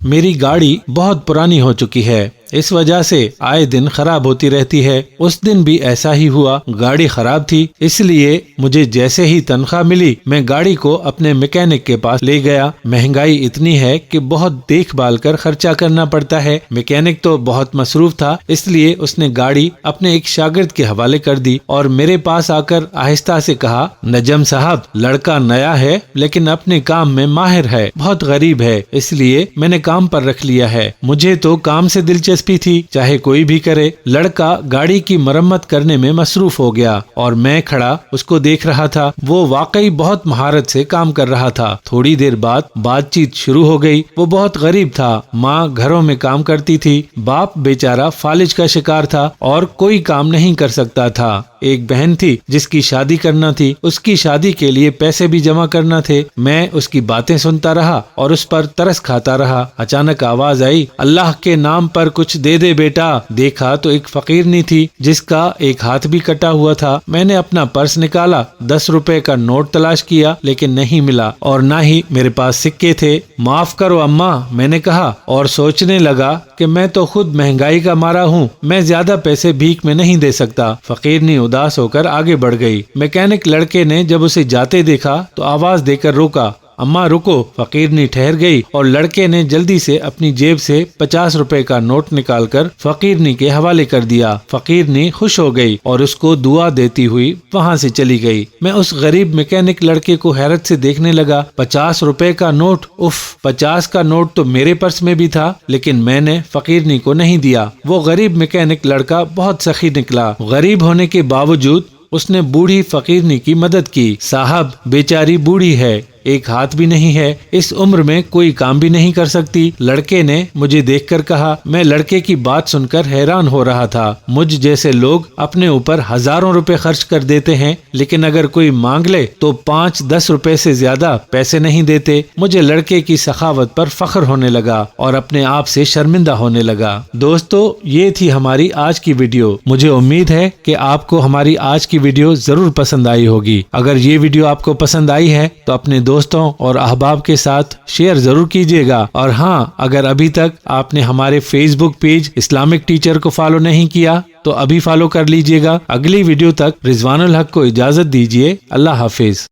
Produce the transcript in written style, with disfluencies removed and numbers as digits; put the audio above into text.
میری گاڑی بہت پرانی ہو چکی ہے، اس وجہ سے آئے دن خراب ہوتی رہتی ہے۔ اس دن بھی ایسا ہی ہوا، گاڑی خراب تھی، اس لیے مجھے جیسے ہی تنخواہ ملی میں گاڑی کو اپنے میکینک کے پاس لے گیا۔ مہنگائی اتنی ہے کہ بہت دیکھ بھال کر خرچہ کرنا پڑتا ہے۔ میکینک تو بہت مصروف تھا، اس لیے اس نے گاڑی اپنے ایک شاگرد کے حوالے کر دی اور میرے پاس آ کر آہستہ سے کہا، نجم صاحب، لڑکا نیا ہے لیکن اپنے کام میں ماہر ہے، بہت غریب ہے، اس لیے میں نے کام پر رکھ لیا ہے۔ مجھے تو کام سے دلچسپی تھی، چاہے کوئی بھی کرے۔ لڑکا گاڑی کی مرمت کرنے میں مصروف ہو گیا اور میں کھڑا اس کو دیکھ رہا تھا۔ وہ واقعی بہت مہارت سے کام کر رہا تھا۔ تھوڑی دیر بعد بات چیت شروع ہو گئی۔ وہ بہت غریب تھا، ماں گھروں میں کام کرتی تھی، باپ بیچارہ فالج کا شکار تھا اور کوئی کام نہیں کر سکتا تھا۔ ایک بہن تھی جس کی شادی کرنا تھی، اس کی شادی کے لیے پیسے بھی جمع کرنا تھے۔ میں اس کی باتیں سنتا رہا اور اس پر ترس کھاتا رہا۔ اچانک آواز آئی، اللہ کے نام پر کچھ دے دے بیٹا۔ دیکھا تو ایک فقیرنی تھی جس کا ایک ہاتھ بھی کٹا ہوا تھا۔ میں نے اپنا پرس نکالا، 10 روپے کا نوٹ تلاش کیا لیکن نہیں ملا اور نہ ہی میرے پاس سکے تھے۔ معاف کرو اماں، میں نے کہا اور سوچنے لگا کہ میں تو خود مہنگائی کا مارا ہوں، میں زیادہ پیسے بھیک میں نہیں دے سکتا۔ فقیرنی اداس ہو کر آگے بڑھ گئی۔ میکینک لڑکے نے جب اسے جاتے دیکھا تو آواز دے کر روکا، اماں رکو۔ فقیرنی ٹھہر گئی اور لڑکے نے جلدی سے اپنی جیب سے 50 روپے کا نوٹ نکال کر فقیرنی کے حوالے کر دیا۔ فقیرنی خوش ہو گئی اور اس کو دعا دیتی ہوئی وہاں سے چلی گئی۔ میں اس غریب میکینک لڑکے کو حیرت سے دیکھنے لگا۔ 50 روپے کا نوٹ، اف، 50 کا نوٹ تو میرے پرس میں بھی تھا لیکن میں نے فقیرنی کو نہیں دیا۔ وہ غریب میکینک لڑکا بہت سخی نکلا۔ غریب ہونے کے باوجود اس نے بوڑھی فقیرنی کی مدد کی۔ صاحب، بیچاری بوڑھی ہے، ایک ہاتھ بھی نہیں ہے، اس عمر میں کوئی کام بھی نہیں کر سکتی۔ لڑکے نے مجھے دیکھ کر کہا۔ میں لڑکے کی بات سن کر حیران ہو رہا تھا۔ مجھ جیسے لوگ اپنے اوپر ہزاروں روپے خرچ کر دیتے ہیں لیکن اگر کوئی مانگ لے تو 5-10 روپے سے زیادہ پیسے نہیں دیتے۔ مجھے لڑکے کی سخاوت پر فخر ہونے لگا اور اپنے آپ سے شرمندہ ہونے لگا۔ دوستو، یہ تھی ہماری آج کی ویڈیو۔ مجھے امید ہے کہ آپ کو ہماری آج کی ویڈیو ضرور پسند آئی ہوگی۔ اگر یہ ویڈیو آپ کو پسند آئی ہے تو اپنے دوستوں اور احباب کے ساتھ شیئر ضرور کیجیے گا، اور ہاں، اگر ابھی تک آپ نے ہمارے فیس بک پیج اسلامک ٹیچر کو فالو نہیں کیا تو ابھی فالو کر لیجیے گا۔ اگلی ویڈیو تک رضوان الحق کو اجازت دیجیے۔ اللہ حافظ۔